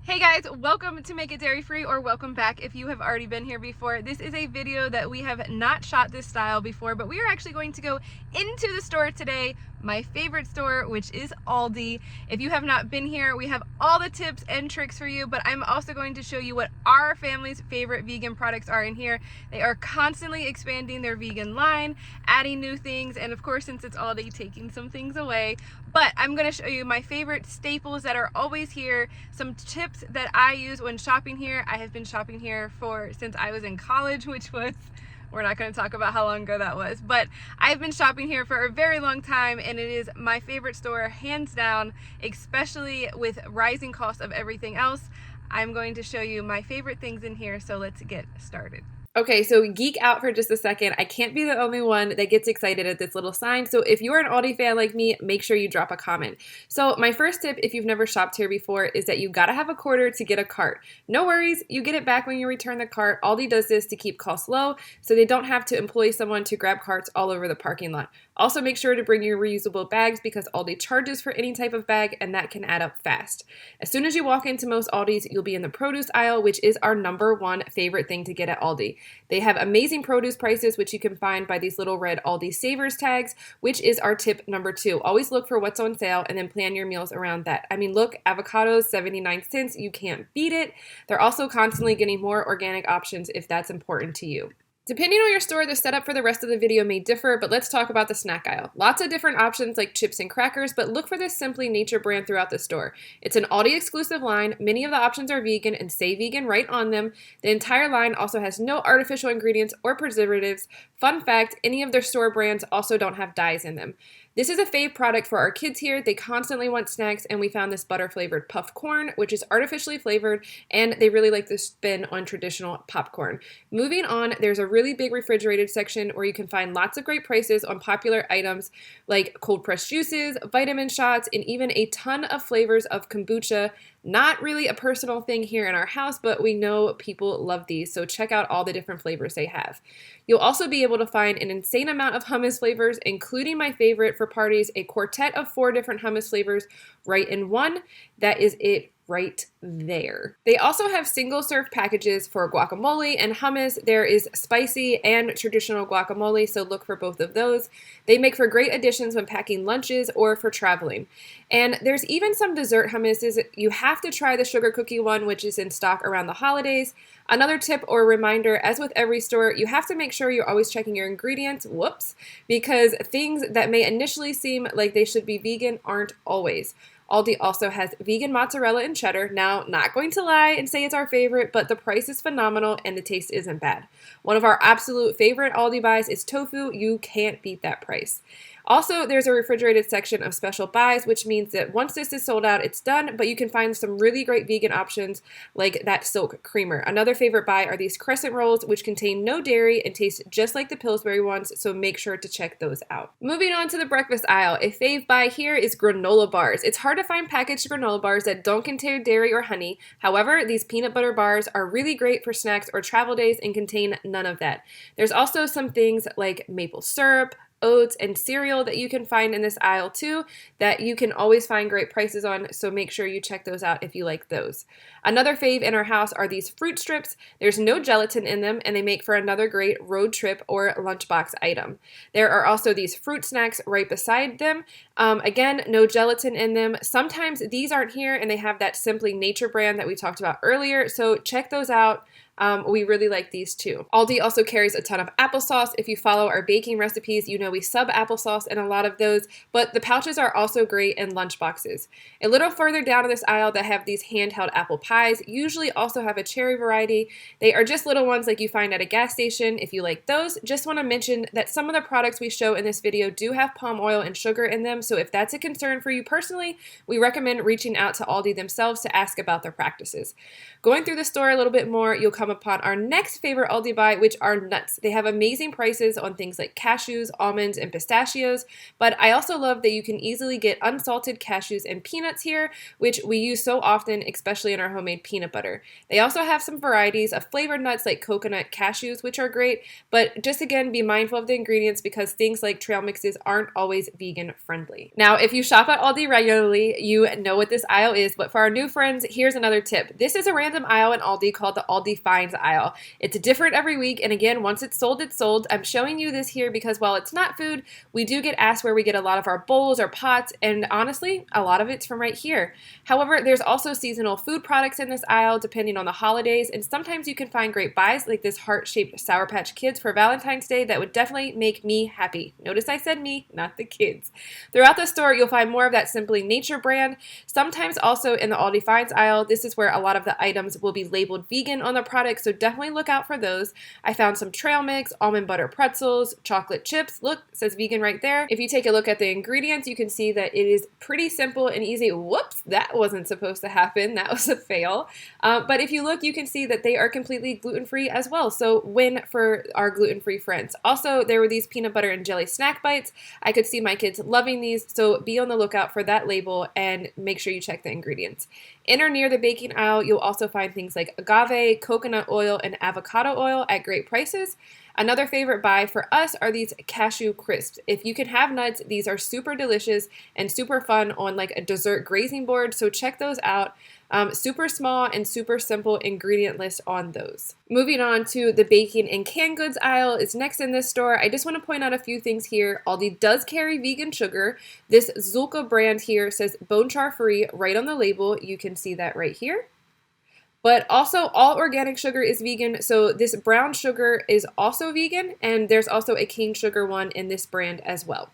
Hey guys, welcome to Make It Dairy Free, or welcome back if you have already been here before. This is a video that we have not shot this style before, but we are actually going to go into the store today, my favorite store, which is Aldi. If you have not been here, we have all the tips and tricks for you, but I'm also going to show you what our family's favorite vegan products are in here. They are constantly expanding their vegan line, adding new things, and of course, since it's Aldi, taking some things away. But I'm going to show you my favorite staples that are always here, some tips that I use when shopping here. I have been shopping here since I was in college, which was, we're not going to talk about how long ago that was, but I've been shopping here for a very long time, and it is my favorite store, hands down, especially with rising costs of everything else. I'm going to show you my favorite things in here, so let's get started. Okay, so geek out for just a second. I can't be the only one that gets excited at this little sign. So if you're an Aldi fan like me, make sure you drop a comment. So my first tip, if you've never shopped here before, is that you gotta have a quarter to get a cart. No worries, you get it back when you return the cart. Aldi does this to keep costs low, so they don't have to employ someone to grab carts all over the parking lot. Also, make sure to bring your reusable bags because Aldi charges for any type of bag, and that can add up fast. As soon as you walk into most Aldis, you'll be in the produce aisle, which is our #1 favorite thing to get at Aldi. They have amazing produce prices, which you can find by these little red Aldi Savers tags, which is our tip #2. Always look for what's on sale and then plan your meals around that. I mean, look, avocados, 79 cents. You can't beat it. They're also constantly getting more organic options if that's important to you. Depending on your store, the setup for the rest of the video may differ, but let's talk about the snack aisle. Lots of different options like chips and crackers, but look for this Simply Nature brand throughout the store. It's an Aldi exclusive line. Many of the options are vegan and say vegan right on them. The entire line also has no artificial ingredients or preservatives. Fun fact, any of their store brands also don't have dyes in them. This is a fave product for our kids here. They constantly want snacks, and we found this butter-flavored puffed corn, which is artificially flavored, and they really like the spin on traditional popcorn. Moving on, there's a really big refrigerated section where you can find lots of great prices on popular items like cold-pressed juices, vitamin shots, and even a ton of flavors of kombucha. Not really a personal thing here in our house, but we know people love these, so check out all the different flavors they have. You'll also be able to find an insane amount of hummus flavors, including my favorite for parties, a quartet of 4 different hummus flavors right in one. That is it right there. They also have single-serve packages for guacamole and hummus. There is spicy and traditional guacamole, so look for both of those. They make for great additions when packing lunches or for traveling. And there's even some dessert hummuses. You have to try the sugar cookie one, which is in stock around the holidays. Another tip or reminder, as with every store, you have to make sure you're always checking your ingredients, because things that may initially seem like they should be vegan aren't always. Aldi also has vegan mozzarella and cheddar. Now, not going to lie and say it's our favorite, but the price is phenomenal and the taste isn't bad. One of our absolute favorite Aldi buys is tofu. You can't beat that price. Also, there's a refrigerated section of special buys, which means that once this is sold out, it's done, but you can find some really great vegan options like that silk creamer. Another favorite buy are these crescent rolls, which contain no dairy and taste just like the Pillsbury ones, so make sure to check those out. Moving on to the breakfast aisle, a fave buy here is granola bars. It's hard to find packaged granola bars that don't contain dairy or honey. However, these peanut butter bars are really great for snacks or travel days and contain none of that. There's also some things like maple syrup, oats, and cereal that you can find in this aisle too that you can always find great prices on, so make sure you check those out if you like those. Another fave in our house are these fruit strips. There's no gelatin in them, and they make for another great road trip or lunchbox item. There are also these fruit snacks right beside them. Again, no gelatin in them. Sometimes these aren't here and they have that Simply Nature brand that we talked about earlier, so check those out. We really like these too. Aldi also carries a ton of applesauce. If you follow our baking recipes, you know we sub applesauce in a lot of those, but the pouches are also great in lunch boxes. A little further down in this aisle, they have these handheld apple pies, usually also have a cherry variety. They are just little ones like you find at a gas station. If you like those, just want to mention that some of the products we show in this video do have palm oil and sugar in them, so if that's a concern for you personally, we recommend reaching out to Aldi themselves to ask about their practices. Going through the store a little bit more, you'll come come upon our next favorite Aldi buy, which are nuts. They have amazing prices on things like cashews, almonds, and pistachios, but I also love that you can easily get unsalted cashews and peanuts here, which we use so often, especially in our homemade peanut butter. They also have some varieties of flavored nuts like coconut cashews, which are great, but just again, be mindful of the ingredients because things like trail mixes aren't always vegan friendly. Now, if you shop at Aldi regularly, you know what this aisle is, but for our new friends, here's another tip. This is a random aisle in Aldi called the Aldi Finds aisle. It's different every week, and again, once it's sold, it's sold. I'm showing you this here because while it's not food, we do get asked where we get a lot of our bowls or pots, and honestly, a lot of it's from right here. However, there's also seasonal food products in this aisle depending on the holidays, and sometimes you can find great buys like this heart-shaped Sour Patch Kids for Valentine's Day that would definitely make me happy. Notice I said me, not the kids. Throughout the store, you'll find more of that Simply Nature brand. Sometimes also in the Aldi Finds aisle, this is where a lot of the items will be labeled vegan on the product, so definitely look out for those. I found some trail mix, almond butter pretzels, chocolate chips. Look, it says vegan right there. If you take a look at the ingredients, you can see that it is pretty simple and easy. Whoops, that wasn't supposed to happen. That was a fail. But if you look, you can see that they are completely gluten-free as well, so win for our gluten-free friends. Also, there were these peanut butter and jelly snack bites. I could see my kids loving these, so be on the lookout for that label and make sure you check the ingredients. In or near the baking aisle, you'll also find things like agave, coconut oil, and avocado oil at great prices. Another favorite buy for us are these cashew crisps. If you can have nuts, these are super delicious and super fun on like a dessert grazing board, so check those out. Super small and super simple ingredient list on those. Moving on to the baking and canned goods aisle is next in this store. I just want to point out a few things here. Aldi does carry vegan sugar. This Zulka brand here says bone char free right on the label. You can see that right here. But also all organic sugar is vegan, so this brown sugar is also vegan, and there's also a cane sugar one in this brand as well.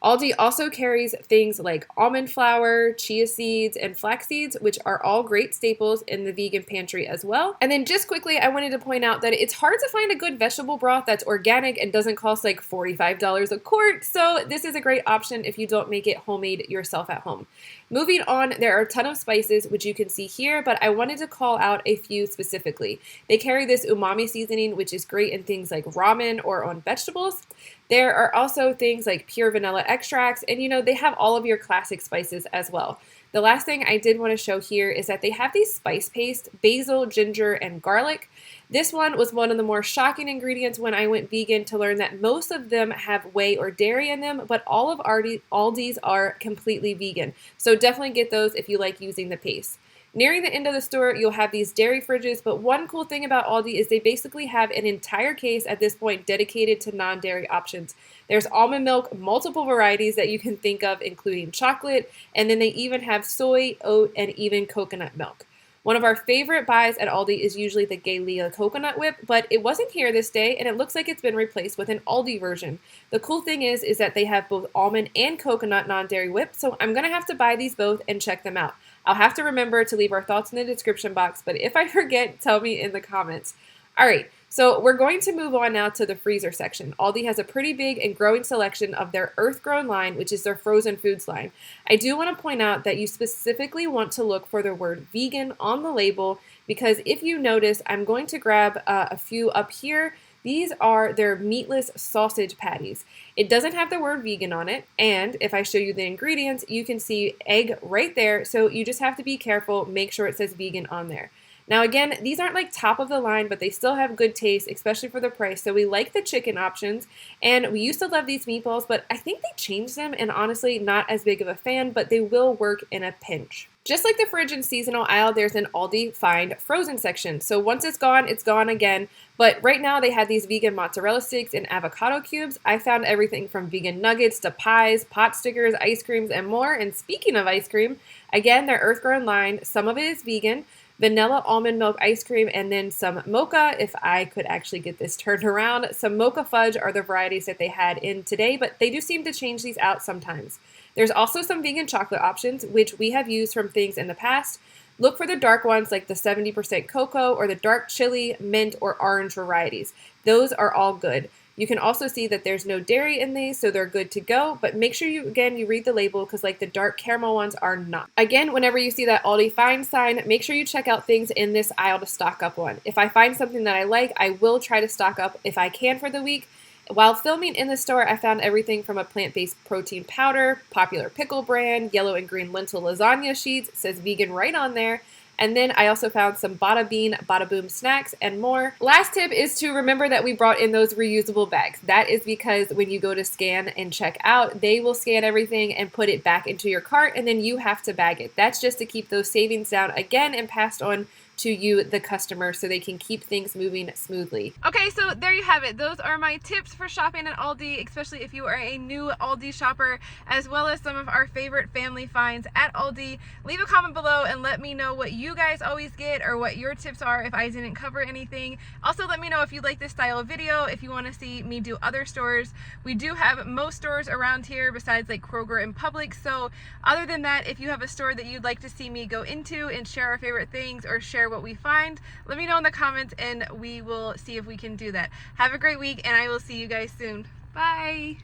Aldi also carries things like almond flour, chia seeds, and flax seeds, which are all great staples in the vegan pantry as well. And then just quickly, I wanted to point out that it's hard to find a good vegetable broth that's organic and doesn't cost like $45 a quart, so this is a great option if you don't make it homemade yourself at home. Moving on, there are a ton of spices, which you can see here, but I wanted to call out a few specifically. They carry this umami seasoning, which is great in things like ramen or on vegetables. There are also things like pure vanilla extracts, and you know, they have all of your classic spices as well. The last thing I did want to show here is that they have these spice paste, basil, ginger, and garlic. This one was one of the more shocking ingredients when I went vegan to learn that most of them have whey or dairy in them, but all of Aldi's are completely vegan. So definitely get those if you like using the paste. Nearing the end of the store, you'll have these dairy fridges, but one cool thing about Aldi is they basically have an entire case at this point dedicated to non-dairy options. There's almond milk, multiple varieties that you can think of, including chocolate, and then they even have soy, oat, and even coconut milk. One of our favorite buys at Aldi is usually the Gelatin coconut whip, but it wasn't here this day, and it looks like it's been replaced with an Aldi version. The cool thing is that they have both almond and coconut non-dairy whip, so I'm going to have to buy these both and check them out. I'll have to remember to leave our thoughts in the description box, but if I forget, tell me in the comments. All right, so we're going to move on now to the freezer section. Aldi has a pretty big and growing selection of their Earth-Grown line, which is their frozen foods line. I do want to point out that you specifically want to look for the word vegan on the label, because if you notice, I'm going to grab a few up here. These are their meatless sausage patties. It doesn't have the word vegan on it, and if I show you the ingredients, you can see egg right there, so you just have to be careful, make sure it says vegan on there. Now again, these aren't like top of the line, but they still have good taste, especially for the price. So we like the chicken options, and we used to love these meatballs, but I think they changed them, and honestly, not as big of a fan, but they will work in a pinch. Just like the fridge and seasonal aisle, there's an Aldi Find frozen section. So once it's gone again. But right now they have these vegan mozzarella sticks and avocado cubes. I found everything from vegan nuggets to pies, pot stickers, ice creams, and more. And speaking of ice cream, again, their Earth-Grown line, some of it is vegan. Vanilla almond milk ice cream, and then some mocha, if I could actually get this turned around. Some mocha fudge are the varieties that they had in today, but they do seem to change these out sometimes. There's also some vegan chocolate options, which we have used from things in the past. Look for the dark ones like the 70% cocoa or the dark chili, mint, or orange varieties. Those are all good. You can also see that there's no dairy in these, so they're good to go, but make sure you read the label, because like the dark caramel ones are not. Again, whenever you see that Aldi Finds sign, make sure you check out things in this aisle to stock up on. If I find something that I like, I will try to stock up if I can for the week. While filming in the store, I found everything from a plant-based protein powder, popular pickle brand, yellow and green lentil lasagna sheets, it says vegan right on there. And then I also found some Bada Bean, Bada Boom snacks and more. Last tip is to remember that we brought in those reusable bags. That is because when you go to scan and check out, they will scan everything and put it back into your cart, and then you have to bag it. That's just to keep those savings down again and passed on to you, the customer, so they can keep things moving smoothly. Okay, so there you have it. Those are my tips for shopping at Aldi, especially if you are a new Aldi shopper, as well as some of our favorite family finds at Aldi. Leave a comment below and let me know what you guys always get or what your tips are if I didn't cover anything. Also, let me know if you like this style of video, if you want to see me do other stores. We do have most stores around here besides like Kroger and Publix, so other than that, if you have a store that you'd like to see me go into and share our favorite things or share what we find, let me know in the comments and we will see if we can do that. Have a great week, and I will see you guys soon. Bye!